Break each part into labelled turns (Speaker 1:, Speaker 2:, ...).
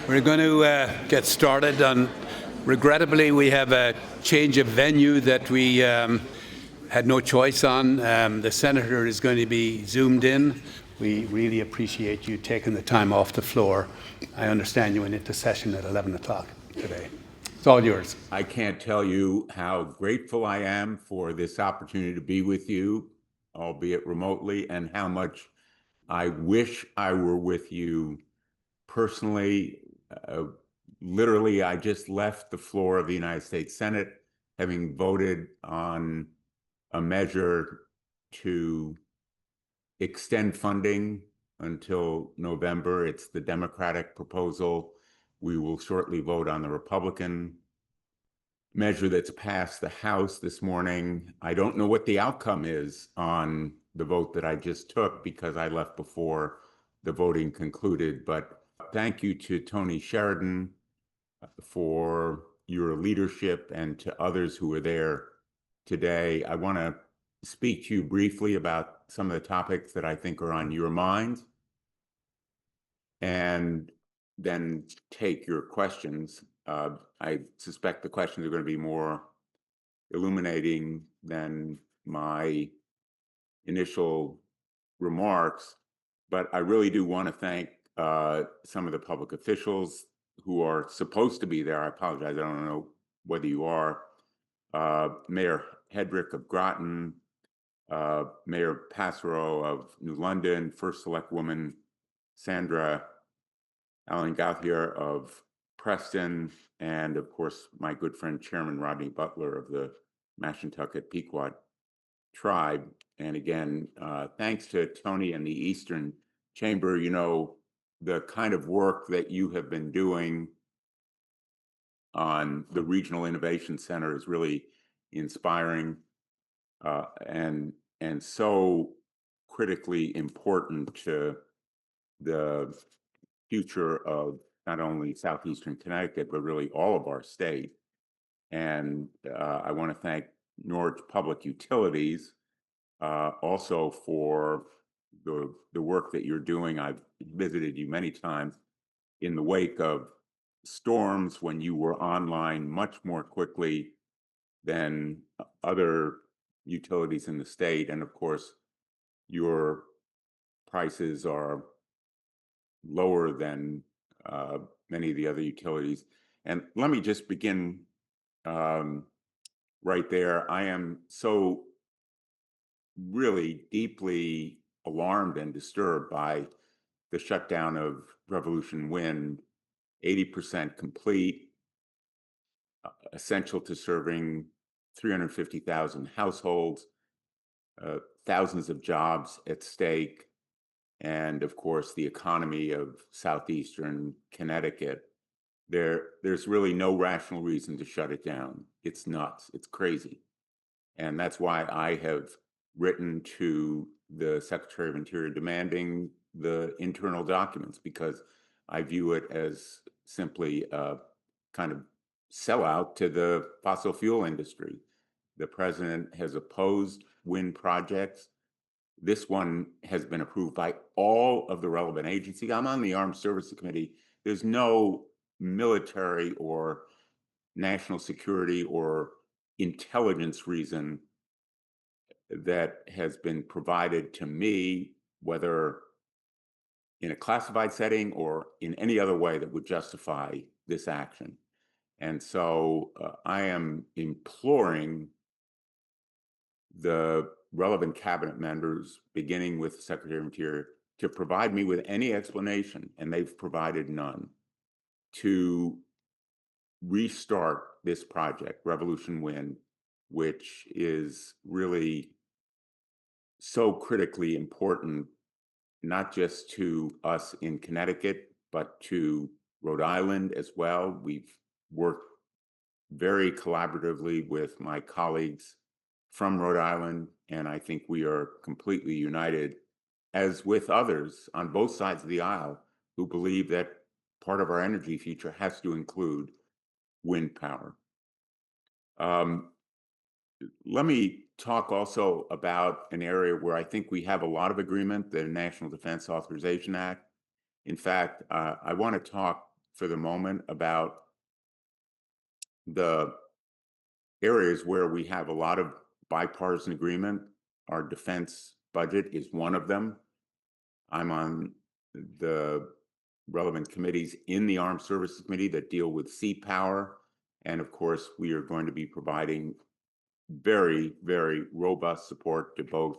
Speaker 1: We're going to get started, and regrettably we have a change of venue that we had no choice on. The Senator is going to be zoomed in. We really appreciate you taking the time off the floor. I understand you went into session at 11 o'clock today. It's all yours.
Speaker 2: I can't tell you how grateful I am for this opportunity to be with you, albeit remotely, and how much I wish I were with you personally. Literally, I just left the floor of the United States Senate, having voted on a measure to extend funding until November. It's the Democratic proposal. We will shortly vote on the Republican measure that's passed the House this morning. I don't know what the outcome is on the vote that I just took because I left before the voting concluded, but thank you to Tony Sheridan for your leadership and to others who were there today. I want to speak to you briefly about some of the topics that I think are on your minds and then take your questions. I suspect the questions are going to be more illuminating than my initial remarks, but I really do want to thank some of the public officials who are supposed to be there. I apologize, I don't know whether you are. Mayor Hedrick of Groton, Mayor Passero of New London, First Select Woman Sandra Allen Gauthier of Preston, and of course, my good friend Chairman Rodney Butler of the Mashantucket Pequot tribe. And again, thanks to Tony and the Eastern Chamber. You know, the kind of work that you have been doing on the Regional Innovation Center is really inspiring and so critically important to the future of not only Southeastern Connecticut, but really all of our state. And I want to thank Norwich Public Utilities also for the work that you're doing. I've visited you many times in the wake of storms when you were online much more quickly than other utilities in the state. And of course, your prices are lower than many of the other utilities. And let me just begin right there. I am so really deeply alarmed and disturbed by the shutdown of Revolution Wind, 80% complete, essential to serving 350,000 households, thousands of jobs at stake, and of course, the economy of Southeastern Connecticut. There's really no rational reason to shut it down. It's nuts. It's crazy. And that's why I have written to the Secretary of Interior demanding the internal documents, because I view it as simply a kind of sellout to the fossil fuel industry. The president has opposed wind projects. This one has been approved by all of the relevant agencies. I'm on the Armed Services Committee. There's no military or national security or intelligence reason that has been provided to me, whether in a classified setting or in any other way that would justify this action. And so I am imploring the relevant cabinet members, beginning with the Secretary of Interior, to provide me with any explanation, and they've provided none, to restart this project, Revolution Wind, which is really so critically important, not just to us in Connecticut, but to Rhode Island as well. We've worked very collaboratively with my colleagues from Rhode Island, and I think we are completely united, as with others on both sides of the aisle, who believe that part of our energy future has to include wind power. Let me talk also about an area where I think we have a lot of agreement, the National Defense Authorization Act. In fact, I want to talk for the moment about the areas where we have a lot of bipartisan agreement. Our defense budget is one of them. I'm on the relevant committees in the Armed Services Committee that deal with sea power. And of course, we are going to be providing very, very robust support to both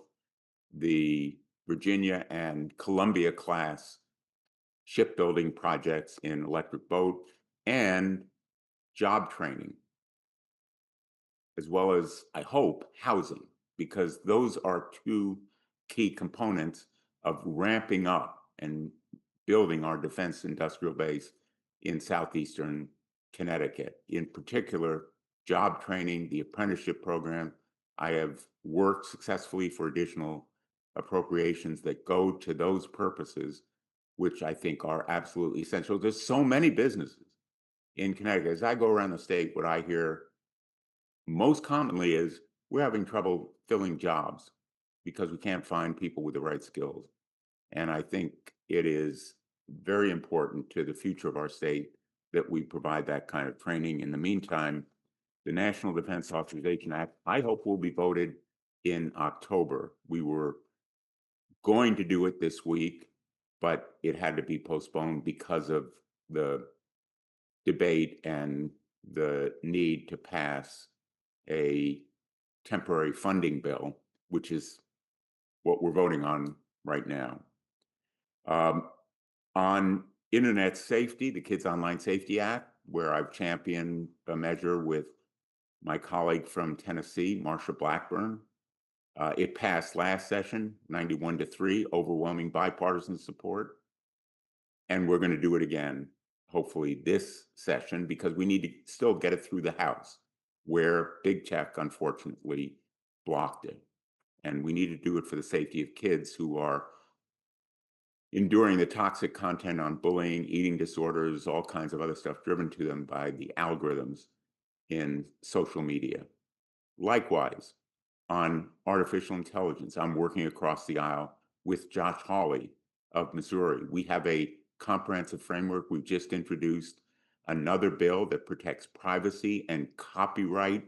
Speaker 2: the Virginia and Columbia class shipbuilding projects in electric boat and job training, as well as, I hope, housing, because those are two key components of ramping up and building our defense industrial base in Southeastern Connecticut. In particular, job training, the apprenticeship program. I have worked successfully for additional appropriations that go to those purposes, which I think are absolutely essential. There's so many businesses in Connecticut. As I go around the state, what I hear most commonly is we're having trouble filling jobs because we can't find people with the right skills. And I think it is very important to the future of our state that we provide that kind of training. In the meantime, the National Defense Authorization Act, I hope, will be voted in October. We were going to do it this week, but it had to be postponed because of the debate and the need to pass a temporary funding bill, which is what we're voting on right now. On internet safety, the Kids Online Safety Act, where I've championed a measure with my colleague from Tennessee, Marsha Blackburn. It passed last session, 91-3, overwhelming bipartisan support. And we're going to do it again, hopefully this session, because we need to still get it through the House, where Big Tech unfortunately blocked it. And we need to do it for the safety of kids who are enduring the toxic content on bullying, eating disorders, all kinds of other stuff driven to them by the algorithms in social media. Likewise, on artificial intelligence, I'm working across the aisle with Josh Hawley of Missouri. We have a comprehensive framework. We've just introduced another bill that protects privacy and copyright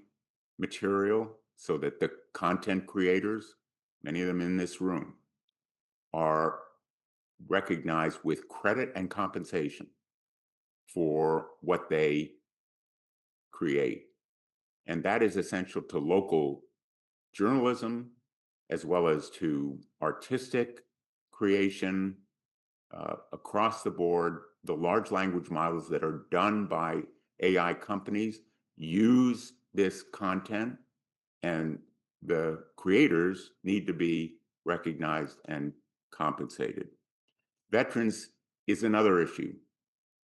Speaker 2: material so that the content creators, many of them in this room, are recognized with credit and compensation for what they create. And that is essential to local journalism, as well as to artistic creation across the board. The large language models that are done by AI companies use this content, and the creators need to be recognized and compensated. Veterans is another issue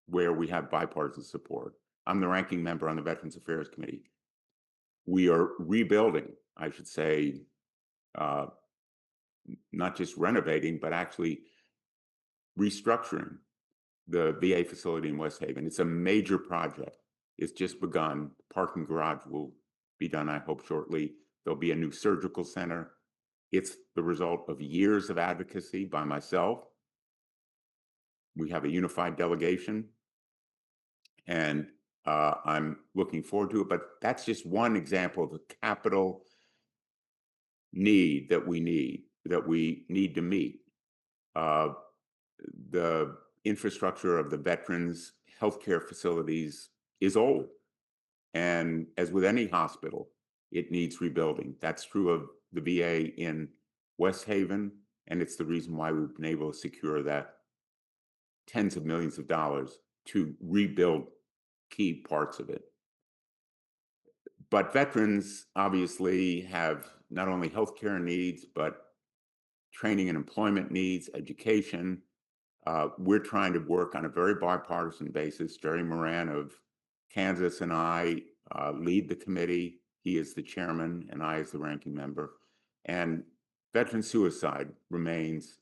Speaker 2: where we have bipartisan support. I'm the ranking member on the Veterans Affairs Committee. We are rebuilding, I should say, not just renovating, but actually restructuring the VA facility in West Haven. It's a major project. It's just begun. The parking garage will be done, I hope, shortly. There'll be a new surgical center. It's the result of years of advocacy by myself. We have a unified delegation, and I'm looking forward to it. But that's just one example of the capital need that we need to meet. The infrastructure of the veterans' healthcare facilities is old. And as with any hospital, it needs rebuilding. That's true of the VA in West Haven, and it's the reason why we've been able to secure that tens of millions of dollars to rebuild key parts of it. But veterans obviously have not only healthcare needs, but training and employment needs, education. We're trying to work on a very bipartisan basis. Jerry Moran of Kansas and I lead the committee. He is the chairman and I as the ranking member. And veteran suicide remains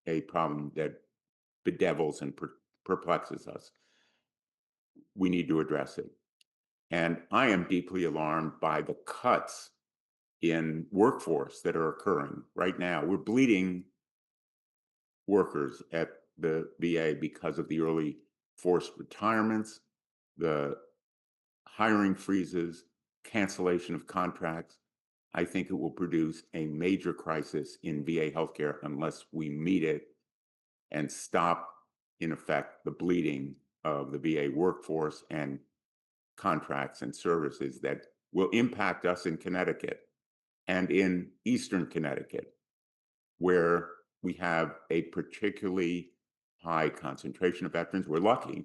Speaker 2: a problem that bedevils and perplexes us. We need to address it. And I am deeply alarmed by the cuts in workforce that are occurring right now. We're bleeding workers at the VA because of the early forced retirements, the hiring freezes, cancellation of contracts. I think it will produce a major crisis in VA healthcare unless we meet it and stop, in effect, the bleeding of the VA workforce and contracts and services that will impact us in Connecticut and in Eastern Connecticut, where we have a particularly high concentration of veterans. We're lucky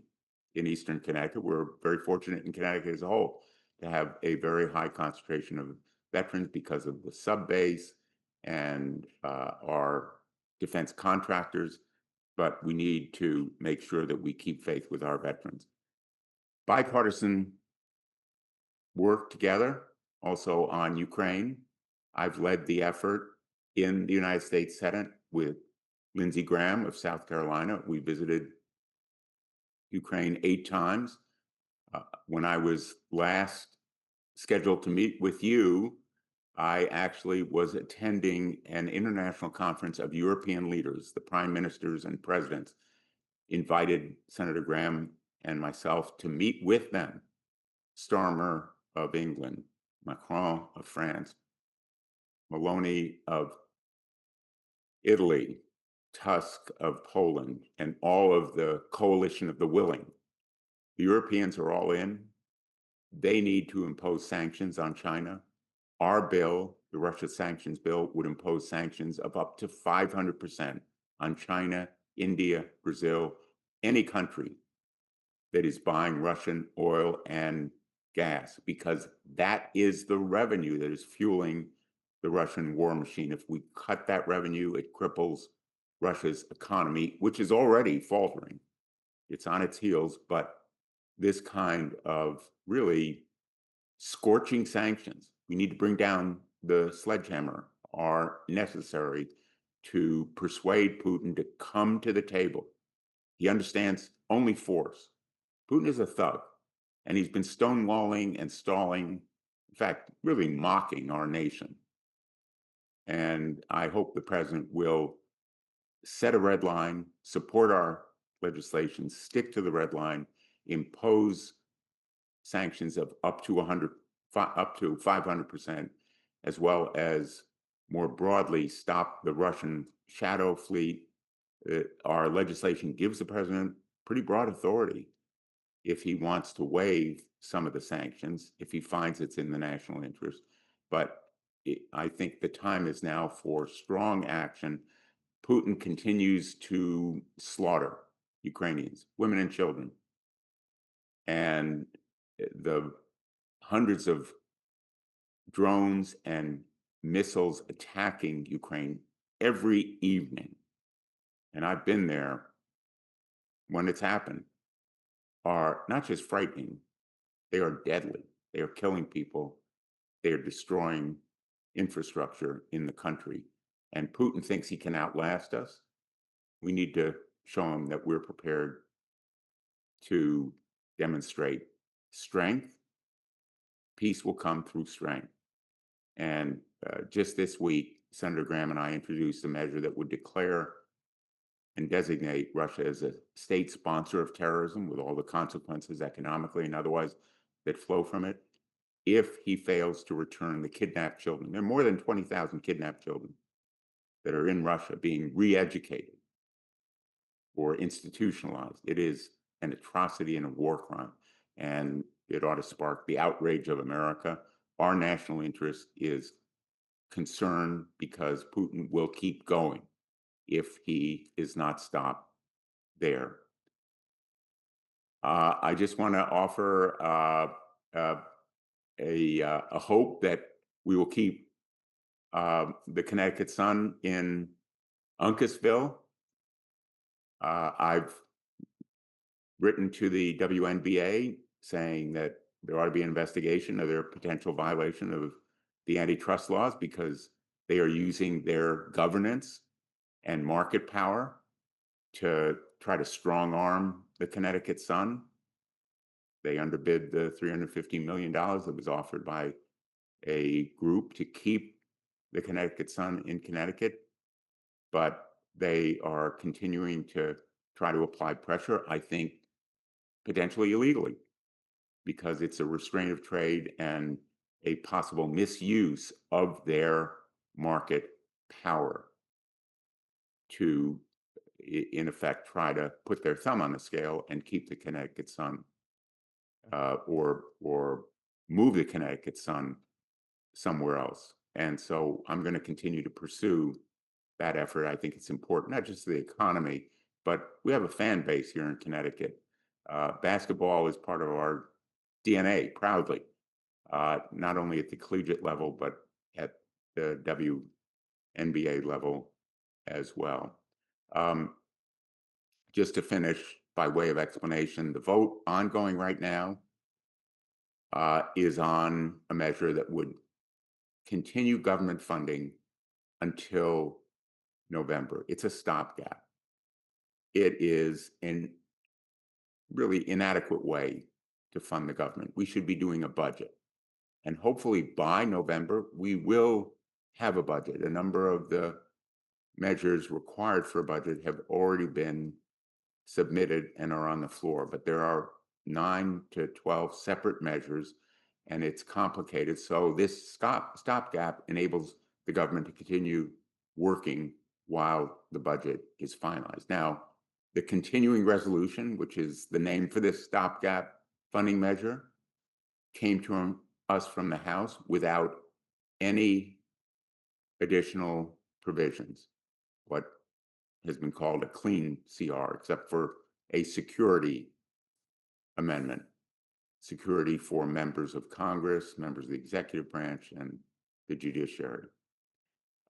Speaker 2: in Eastern Connecticut. We're very fortunate in Connecticut as a whole to have a very high concentration of veterans because of the sub base and our defense contractors. But we need to make sure that we keep faith with our veterans. Bipartisan work together also on Ukraine. I've led the effort in the United States Senate with Lindsey Graham of South Carolina. We visited Ukraine 8 times. When I was last scheduled to meet with you, I actually was attending an international conference of European leaders, the prime ministers and presidents, invited Senator Graham and myself to meet with them. Starmer of England, Macron of France, Maloney of Italy, Tusk of Poland, and all of the coalition of the willing. The Europeans are all in. They need to impose sanctions on China. Our bill, the Russia sanctions bill, would impose sanctions of up to 500% on China, India, Brazil, any country that is buying Russian oil and gas, because that is the revenue that is fueling the Russian war machine. If we cut that revenue, it cripples Russia's economy, which is already faltering. It's on its heels, but this kind of really scorching sanctions, we need to bring down the sledgehammer, are necessary to persuade Putin to come to the table. He understands only force. Putin is a thug, and he's been stonewalling and stalling, in fact, really mocking our nation. And I hope the president will set a red line, support our legislation, stick to the red line, impose sanctions of up to 500%, as well as more broadly stop the Russian shadow fleet. Our legislation gives the president pretty broad authority if he wants to waive some of the sanctions, if he finds it's in the national interest. But I think the time is now for strong action. Putin continues to slaughter Ukrainians, women and children. And the hundreds of drones and missiles attacking Ukraine every evening, and I've been there when it's happened, are not just frightening, they are deadly. They are killing people. They are destroying infrastructure in the country. And Putin thinks he can outlast us. We need to show him that we're prepared to demonstrate strength. Peace will come through strength. And just this week, Senator Graham and I introduced a measure that would declare and designate Russia as a state sponsor of terrorism, with all the consequences economically and otherwise that flow from it, if he fails to return the kidnapped children. There are more than 20,000 kidnapped children that are in Russia being re-educated or institutionalized. It is an atrocity and a war crime, and it ought to spark the outrage of America. Our national interest is concerned because Putin will keep going if he is not stopped there. I just want to offer a hope that we will keep the Connecticut Sun in Uncasville. I've written to the WNBA saying that there ought to be an investigation of their potential violation of the antitrust laws, because they are using their governance and market power to try to strong arm the Connecticut Sun. They underbid the $350 million that was offered by a group to keep the Connecticut Sun in Connecticut, but they are continuing to try to apply pressure. I think potentially illegally, because it's a restraint of trade and a possible misuse of their market power to, in effect, try to put their thumb on the scale and keep the Connecticut sun, or move the Connecticut sun somewhere else. And so I'm going to continue to pursue that effort. I think it's important, not just the economy, but we have a fan base here in Connecticut. Basketball is part of our DNA proudly, not only at the collegiate level, but at the WNBA level as well. Just to finish, by way of explanation, the vote ongoing right now is on a measure that would continue government funding until November. It's a stopgap. It is a really inadequate way to fund the government. We should be doing a budget. And hopefully by November, we will have a budget. A number of the measures required for a budget have already been submitted and are on the floor, but there are 9 to 12 separate measures, and it's complicated. So this stopgap enables the government to continue working while the budget is finalized. Now, the continuing resolution, which is the name for this stopgap funding measure, came to us from the House without any additional provisions, what has been called a clean CR, except for a security amendment, security for members of Congress, members of the executive branch, and the judiciary.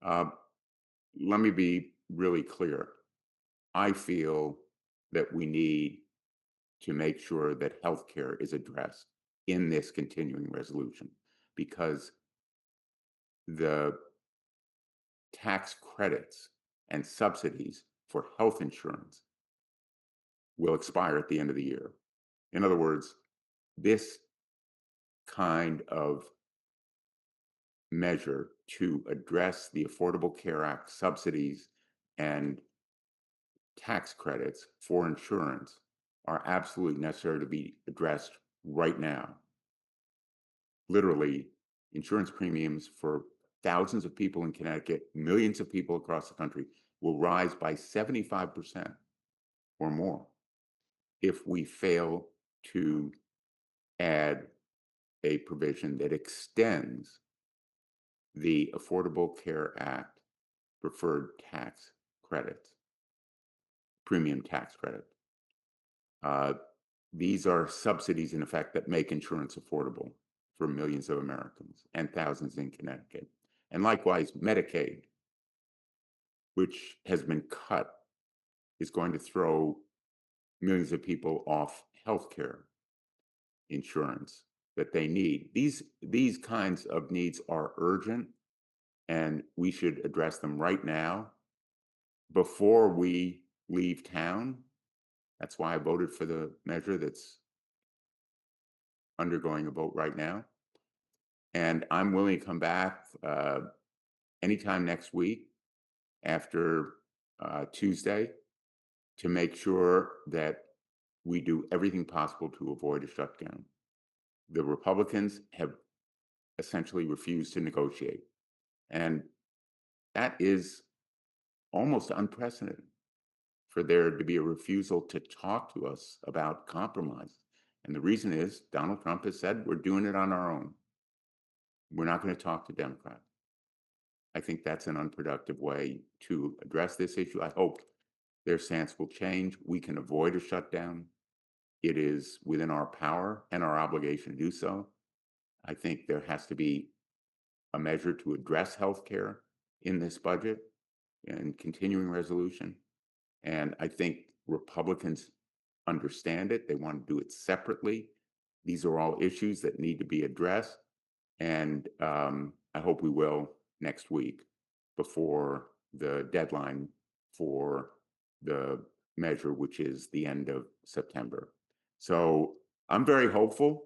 Speaker 2: Let me be really clear. I feel that we need to make sure that healthcare is addressed in this continuing resolution, because the tax credits and subsidies for health insurance will expire at the end of the year. In other words, this kind of measure to address the Affordable Care Act subsidies and tax credits for insurance are absolutely necessary to be addressed right now. Literally, insurance premiums for thousands of people in Connecticut, millions of people across the country, will rise by 75% or more if we fail to add a provision that extends the Affordable Care Act preferred tax credits, premium tax credit. These are subsidies, in effect, that make insurance affordable for millions of Americans and thousands in Connecticut. And likewise, Medicaid, which has been cut, is going to throw millions of people off healthcare insurance that they need. These kinds of needs are urgent, and we should address them right now before we leave town. That's why I voted for the measure that's undergoing a vote right now. And I'm willing to come back anytime next week after Tuesday to make sure that we do everything possible to avoid a shutdown. The Republicans have essentially refused to negotiate. And that is almost unprecedented, for there to be a refusal to talk to us about compromise. And the reason is Donald Trump has said we're doing it on our own. We're not going to talk to Democrats. I think that's an unproductive way to address this issue. I hope their stance will change. We can avoid a shutdown. It is within our power and our obligation to do so. I think there has to be a measure to address healthcare in this budget and continuing resolution. And I think Republicans understand it. They want to do it separately. These are all issues that need to be addressed. And I hope we will next week before the deadline for the measure, which is the end of September. So I'm very hopeful.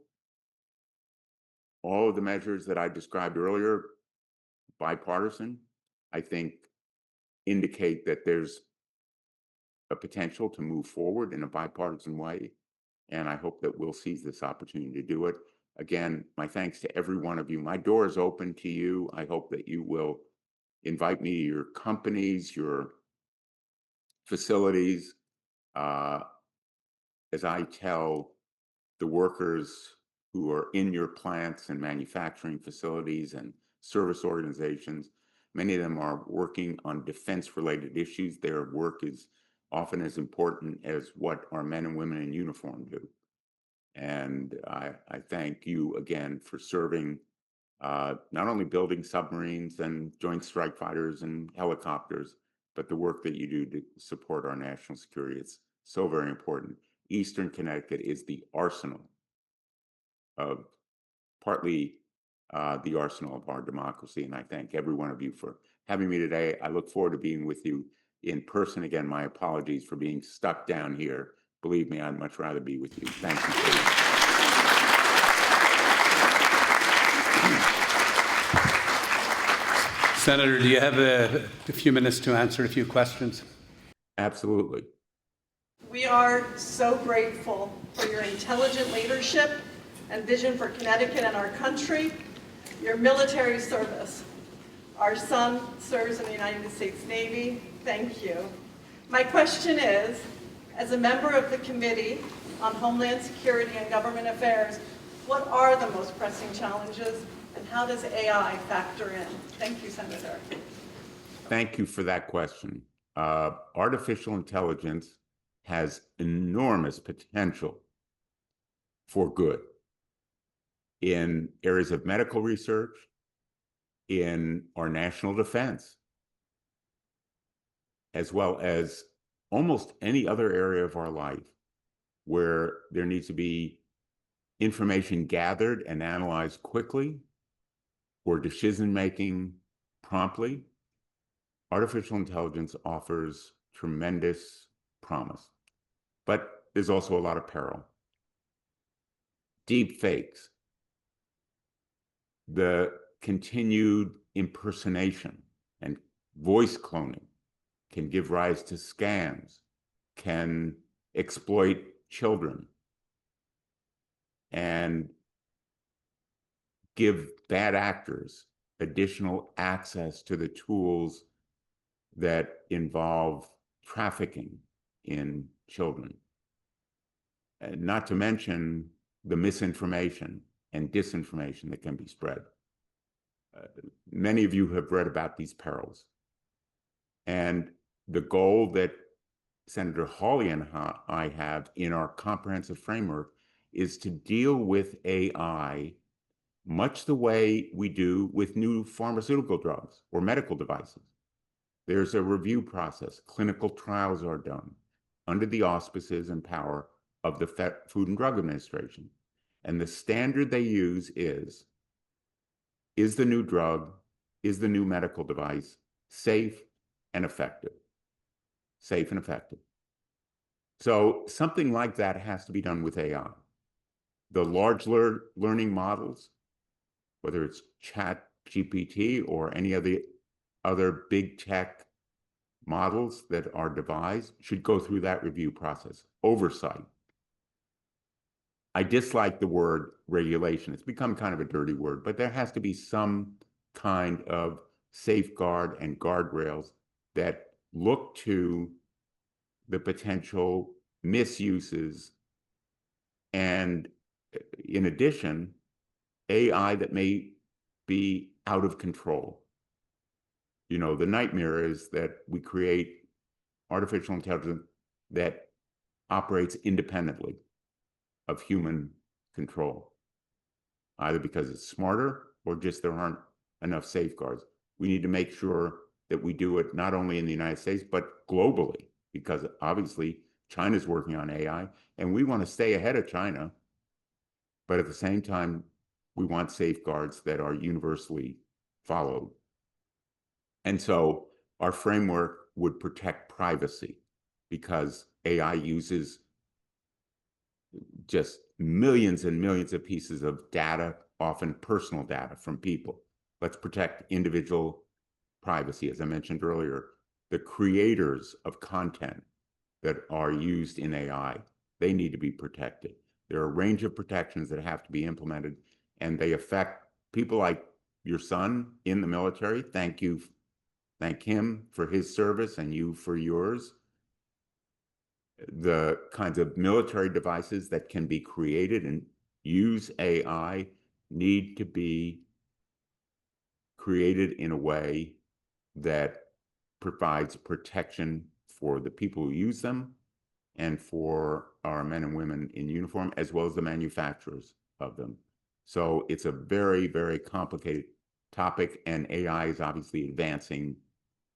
Speaker 2: All of the measures that I described earlier, bipartisan, I think indicate that there's a potential to move forward in a bipartisan way. and I hope that we'll seize this opportunity to do it. Again, my thanks to every one of you. My door is open to you. I hope that you will invite me to your companies, your facilities. As I tell the workers who are in your plants and manufacturing facilities and service organizations, many of them are working on defense-related issues. Their work is often as important as what our men and women in uniform do. And I thank you again for serving, not only building submarines and joint strike fighters and helicopters, but the work that you do to support our national security. It's so very important. Eastern Connecticut is the arsenal of partly the arsenal of our democracy. And I thank every one of you for having me today. I look forward to being with you in person again. My apologies for being stuck down here. Believe me, I'd much rather be with you. Thank you.
Speaker 1: Senator, do you have a few minutes to answer a few questions?
Speaker 2: Absolutely.
Speaker 3: We are so grateful for your intelligent leadership and vision for Connecticut and our country, your military service. Our son serves in the United States Navy. Thank you. My question is, as a member of the Committee on Homeland Security and Government Affairs, what are the most pressing challenges and how does AI factor in? Thank you, Senator.
Speaker 2: Thank you for that question. Artificial intelligence has enormous potential for good in areas of medical research, in our national defense, as well as almost any other area of our life where there needs to be information gathered and analyzed quickly or decision-making promptly. Artificial intelligence offers tremendous promise, but there's also a lot of peril. Deep fakes, the continued impersonation and voice cloning can give rise to scams, can exploit children, and give bad actors additional access to the tools that involve trafficking in children. And not to mention the misinformation and disinformation that can be spread. Many of you have read about these perils. And the goal that Senator Hawley and I have in our comprehensive framework is to deal with AI much the way we do with new pharmaceutical drugs or medical devices. There's a review process. Clinical trials are done under the auspices and power of the Food and Drug Administration. And the standard they use is the new drug, is the new medical device safe and effective? Safe and effective. So something like that has to be done with AI. The large learning models, whether it's ChatGPT or any of the other big tech models that are devised, should go through that review process, oversight. I dislike the word regulation. It's become kind of a dirty word, but there has to be some kind of safeguard and guardrails that look to the potential misuses and, in addition, AI that may be out of control. You know, the nightmare is that we create artificial intelligence that operates independently of human control, either because it's smarter or just there aren't enough safeguards. We need to make sure that we do it not only in the United States, but globally, because obviously China's working on AI and we want to stay ahead of China, but at the same time, we want safeguards that are universally followed. And so our framework would protect privacy because AI uses just millions and millions of pieces of data, often personal data from people. Let's protect individual privacy. As I mentioned earlier, the creators of content that are used in AI, they need to be protected. There are a range of protections that have to be implemented, and they affect people like your son in the military. Thank him for his service and you for yours. The kinds of military devices that can be created and use AI need to be created in a way that provides protection for the people who use them and for our men and women in uniform, as well as the manufacturers of them. So it's a very, very complicated topic, and AI is obviously advancing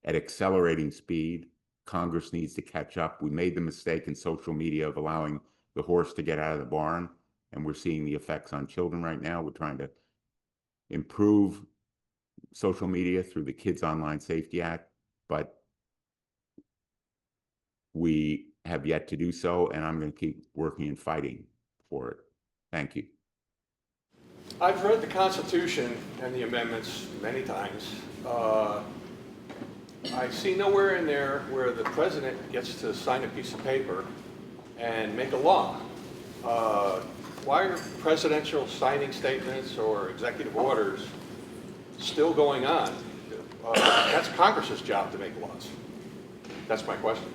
Speaker 2: at accelerating speed. Congress needs to catch up. We made the mistake in social media of allowing the horse to get out of the barn, and we're seeing the effects on children right now. We're trying to improve social media through the Kids Online Safety Act, but we have yet to do so, and I'm going to keep working and fighting for it. Thank you.
Speaker 4: I've read the Constitution and the amendments many times. I see nowhere in there where the president gets to sign a piece of paper and make a law. Why are presidential signing statements or executive orders still going on? That's Congress's job to make laws. That's my question.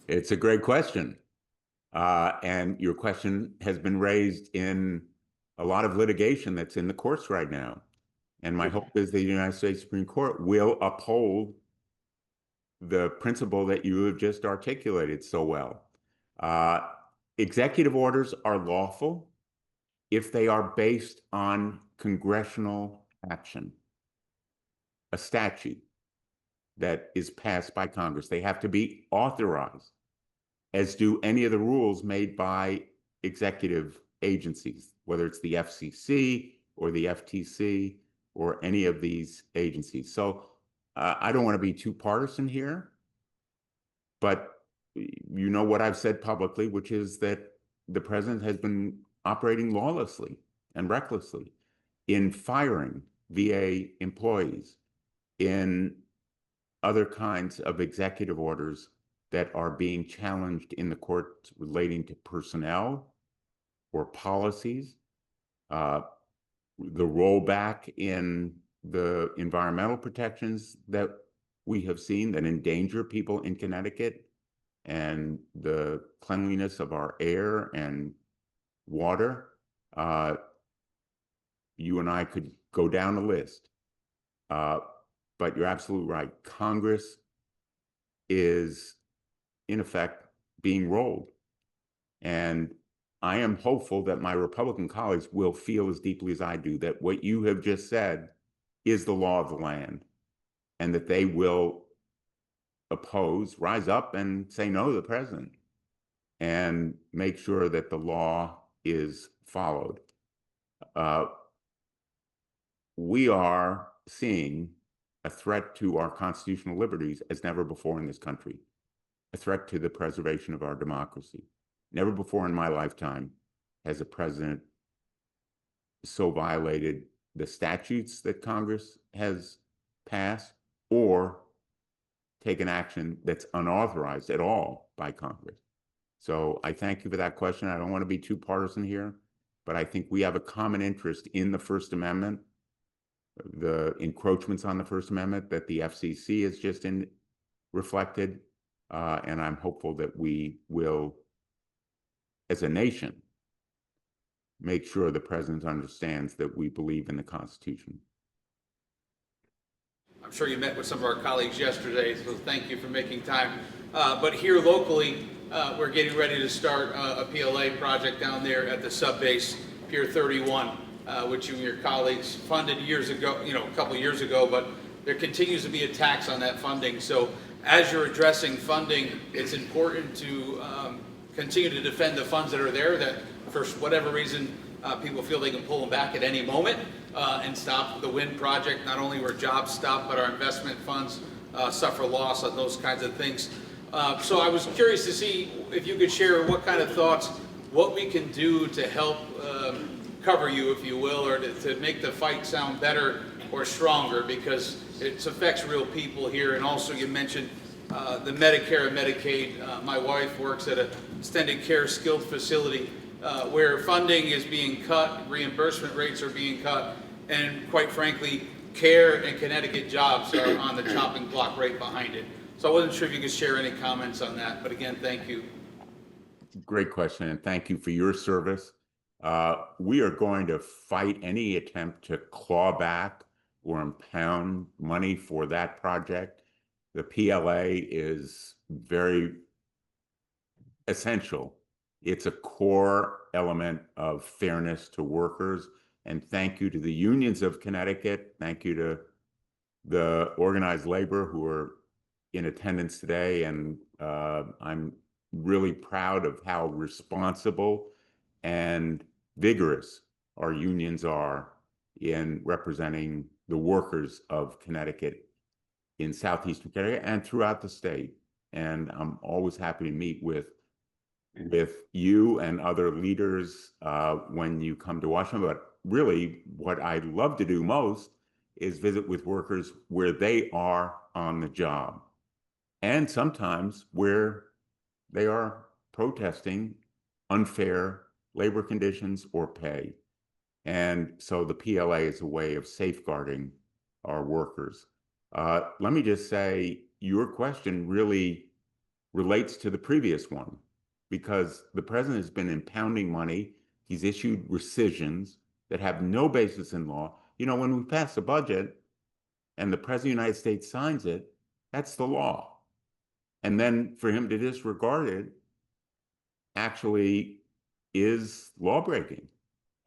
Speaker 2: It's a great question. And your question has been raised in a lot of litigation that's in the courts right now. And my hope is the United States Supreme Court will uphold the principle that you have just articulated so well. Executive orders are lawful if they are based on congressional action, a statute that is passed by Congress. They have to be authorized, as do any of the rules made by executive agencies, whether it's the FCC or the FTC or any of these agencies. So I don't want to be too partisan here, but you know what I've said publicly, which is that the president has been operating lawlessly and recklessly in firing VA employees, in other kinds of executive orders that are being challenged in the courts relating to personnel or policies, the rollback in the environmental protections that we have seen that endanger people in Connecticut, and the cleanliness of our air and water. You and I could go down a list, but you're absolutely right. Congress is, in effect, being rolled. And I am hopeful that my Republican colleagues will feel as deeply as I do that what you have just said is the law of the land, and that they will rise up and say no to the president and make sure that the law is followed. We are seeing a threat to our constitutional liberties as never before in this country, a threat to the preservation of our democracy. Never before in my lifetime has a president so violated the statutes that Congress has passed or taken action that's unauthorized at all by Congress. So I thank you for that question. I don't want to be too partisan here, but I think we have a common interest in the First Amendment, the encroachments on the First Amendment that the FCC has just reflected, and I'm hopeful that we will, as a nation, make sure the president understands that we believe in the Constitution.
Speaker 5: I'm sure you met with some of our colleagues yesterday, so thank you for making time. But here locally, we're getting ready to start a PLA project down there at the sub-base, Pier 31, which you and your colleagues funded years ago, a couple of years ago, but there continues to be attacks on that funding. So as you're addressing funding, it's important to continue to defend the funds that are there, that for whatever reason, people feel they can pull them back at any moment and stop the wind project, not only where jobs stop, but our investment funds suffer loss on those kinds of things. So I was curious to see if you could share what kind of thoughts, what we can do to help cover you, if you will, or to make the fight sound better or stronger, because it affects real people here. And also you mentioned the Medicare and Medicaid. My wife works at an extended care skilled facility where funding is being cut, reimbursement rates are being cut, and quite frankly, care and Connecticut jobs are on the chopping block right behind it. So I wasn't sure if you could share any comments on that, but again, thank you.
Speaker 2: Great question, and thank you for your service. We are going to fight any attempt to claw back or impound money for that project. The PLA is very essential. It's a core element of fairness to workers. And thank you to the unions of Connecticut. Thank you to the organized labor who are in attendance today. And I'm really proud of how responsible and vigorous our unions are in representing the workers of Connecticut in Southeastern Connecticut and throughout the state. And I'm always happy to meet with you and other leaders when you come to Washington. But really, what I love to do most is visit with workers where they are on the job, and sometimes where they are protesting unfair labor conditions or pay. And so the PLA is a way of safeguarding our workers. Let me just say, your question really relates to the previous one, because the president has been impounding money. He's issued rescissions that have no basis in law. You know, when we pass a budget and the president of the United States signs it, that's the law. And then for him to disregard it actually is lawbreaking.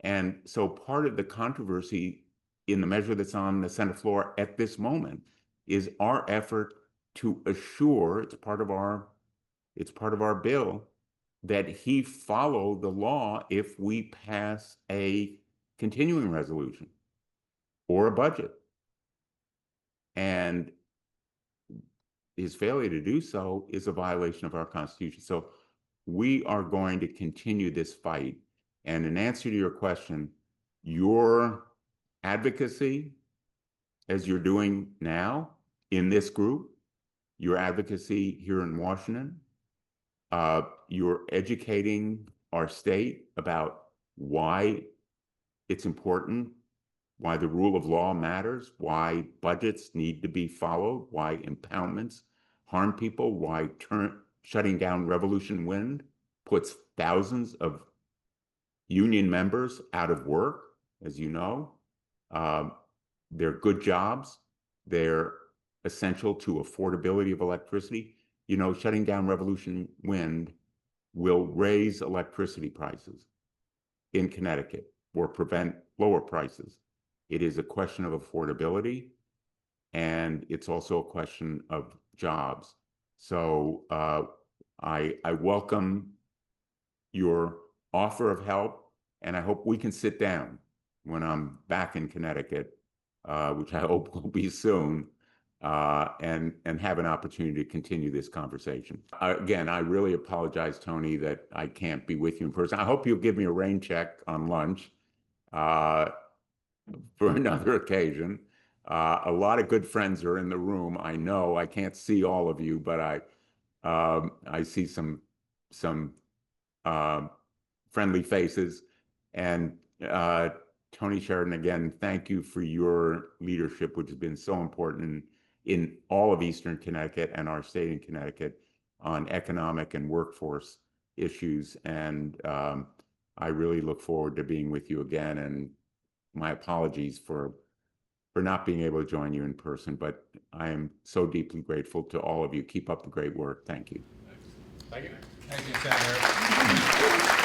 Speaker 2: And so part of the controversy in the measure that's on the Senate floor at this moment is our effort to assure, it's part of our bill, that he follow the law if we pass a continuing resolution or a budget. And his failure to do so is a violation of our Constitution. So we are going to continue this fight. And in answer to your question, your advocacy, as you're doing now in this group, your advocacy here in Washington, you're educating our state about why it's important, why the rule of law matters, why budgets need to be followed, why impoundments harm people, why shutting down Revolution Wind puts thousands of union members out of work, as you know. They're good jobs. They're essential to affordability of electricity. You know, shutting down Revolution Wind will raise electricity prices in Connecticut or prevent lower prices. It is a question of affordability, and it's also a question of jobs. So I welcome your offer of help, and I hope we can sit down when I'm back in Connecticut, which I hope will be soon, and have an opportunity to continue this conversation. Again, I really apologize, Tony, that I can't be with you in person. I hope you'll give me a rain check on lunch for another occasion. A lot of good friends are in the room. I know I can't see all of you, but I see some friendly faces. And Tony Sheridan, again, thank you for your leadership, which has been so important in all of Eastern Connecticut and our state in Connecticut on economic and workforce issues. And I really look forward to being with you again. And my apologies for not being able to join you in person, but I am so deeply grateful to all of you. Keep up the great work. Thank you.
Speaker 4: Thank you.
Speaker 6: Thank you, Senator.